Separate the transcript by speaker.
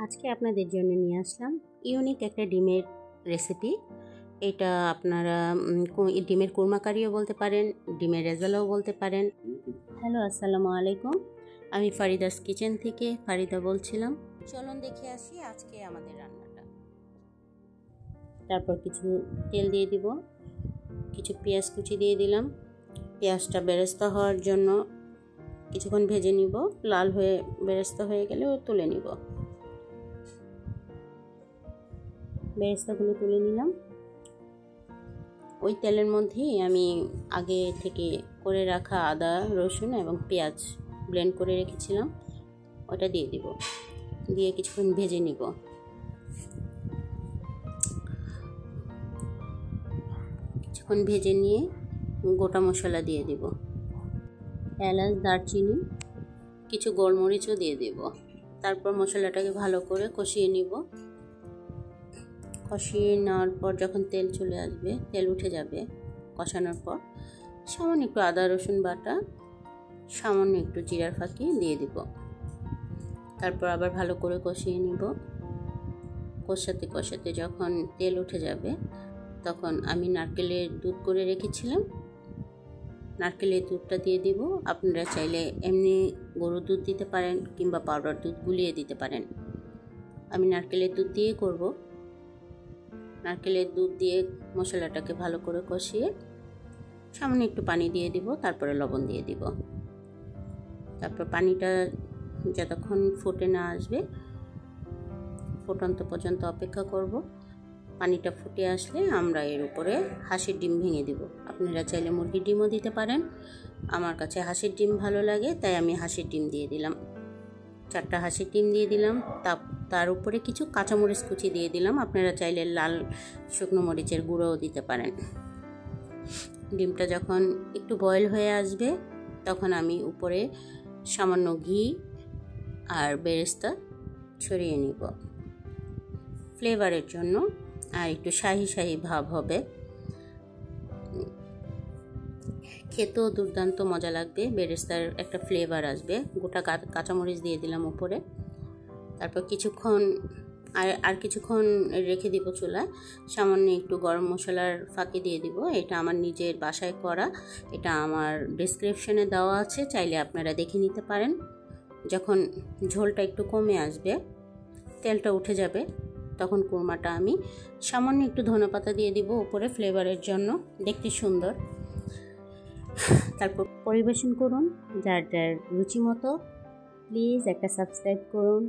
Speaker 1: আজকে আপনাদের জন্য নিয়ে আসলাম ইউনিক একটা ডিমের রেসিপি। এটা আপনারা ডিমের কুরমা কারিও বলতে পারেন, ডিমের রেজালাও বলতে পারেন। হ্যালো, আসসালামু আলাইকুম। আমি ফারিদাস কিচেন থেকে ফারিদা বলছিলাম। চলুন দেখে আসি আজকে আমাদের রান্নাটা। তারপর কিছু তেল দিয়ে দিব, কিছু পেঁয়াজ কুচি দিয়ে দিলাম। পেঁয়াজটা বেরেস্তা হওয়ার জন্য কিছুক্ষণ ভেজে নিব, লাল হয়ে বেরেস্তা হয়ে গেলে তুলে নিব। বেরেস্তাগুলো তুলে নিলাম। ওই তেলের মধ্যেই আমি আগে থেকে করে রাখা আদা, রসুন এবং পেঁয়াজ ব্লেন্ড করে রেখেছিলাম, ওটা দিয়ে দিব। দিয়ে কিছুক্ষণ ভেজে নিব। কিছুক্ষণ ভেজে নিয়ে গোটা মশলা দিয়ে দিব, এলাচ, দারচিনি, কিছু গোলমরিচও দিয়ে দেব। তারপর মশলাটাকে ভালো করে কষিয়ে নিব। কষিয়ে নেওয়ার পর যখন তেল চলে আসবে, তেল উঠে যাবে, কষানোর পর সামান্য একটু আদা রসুন বাটা, সামান্য একটু জিরার ফাঁকি দিয়ে দিব। তারপর আবার ভালো করে কষিয়ে নিব। কষাতে কষাতে যখন তেল উঠে যাবে, তখন আমি নারকেলের দুধ করে রেখেছিলাম, নারকেলের দুধটা দিয়ে দিব। আপনারা চাইলে এমনি গরুর দুধ দিতে পারেন কিংবা পাউডার দুধ গুলিয়ে দিতে পারেন। আমি নারকেলের দুধ দিয়ে করব। নারকেলের দুধ দিয়ে মশলাটাকে ভালো করে কষিয়ে সামান্য একটু পানি দিয়ে দিব, তারপরে লবণ দিয়ে দিব। তারপর পানিটা যতক্ষণ ফুটে না আসবে, ফুটন্ত পর্যন্ত অপেক্ষা করব। পানিটা ফুটে আসলে আমরা এর উপরে হাঁসের ডিম ভেঙে দিব। আপনারা চাইলে মুরগির ডিমও দিতে পারেন। আমার কাছে হাঁসের ডিম ভালো লাগে, তাই আমি হাঁসের ডিম দিয়ে দিলাম। 4টা হাঁসের ডিম দিয়ে দিলাম। তার উপরে কিছু কাঁচামরিচ কুচি দিয়ে দিলাম। আপনারা চাইলে লাল শুকনো মরিচের গুঁড়োও দিতে পারেন। ডিমটা যখন একটু বয়েল হয়ে আসবে, তখন আমি উপরে সামান্য ঘি আর বেরেস্তা ছড়িয়ে নিব ফ্লেভারের জন্য, আর একটু শাহি শাহি ভাব হবে। খেতেও দুর্দান্ত মজা লাগবে, বেরেস্তার একটা ফ্লেভার আসবে। গোটা কাঁচামরিচ দিয়ে দিলাম উপরে। তারপর কিছুক্ষণ আর কিছুক্ষণ রেখে দিব চুলায়। সামান্য একটু গরম মশলার ফাঁকি দিয়ে দিব। এটা আমার নিজের বাসায় করা, এটা আমার ডেসক্রিপশনে দেওয়া আছে, চাইলে আপনারা দেখে নিতে পারেন। যখন ঝোলটা একটু কমে আসবে, তেলটা উঠে যাবে, তখন কুরমাটা আমি সামান্য একটু ধনেপাতা দিয়ে দিব উপরে ফ্লেভারের জন্য, দেখতে সুন্দর। তারপর পরিবেশন করুন যার যার রুচি মতো। প্লিজ একটা সাবস্ক্রাইব করুন।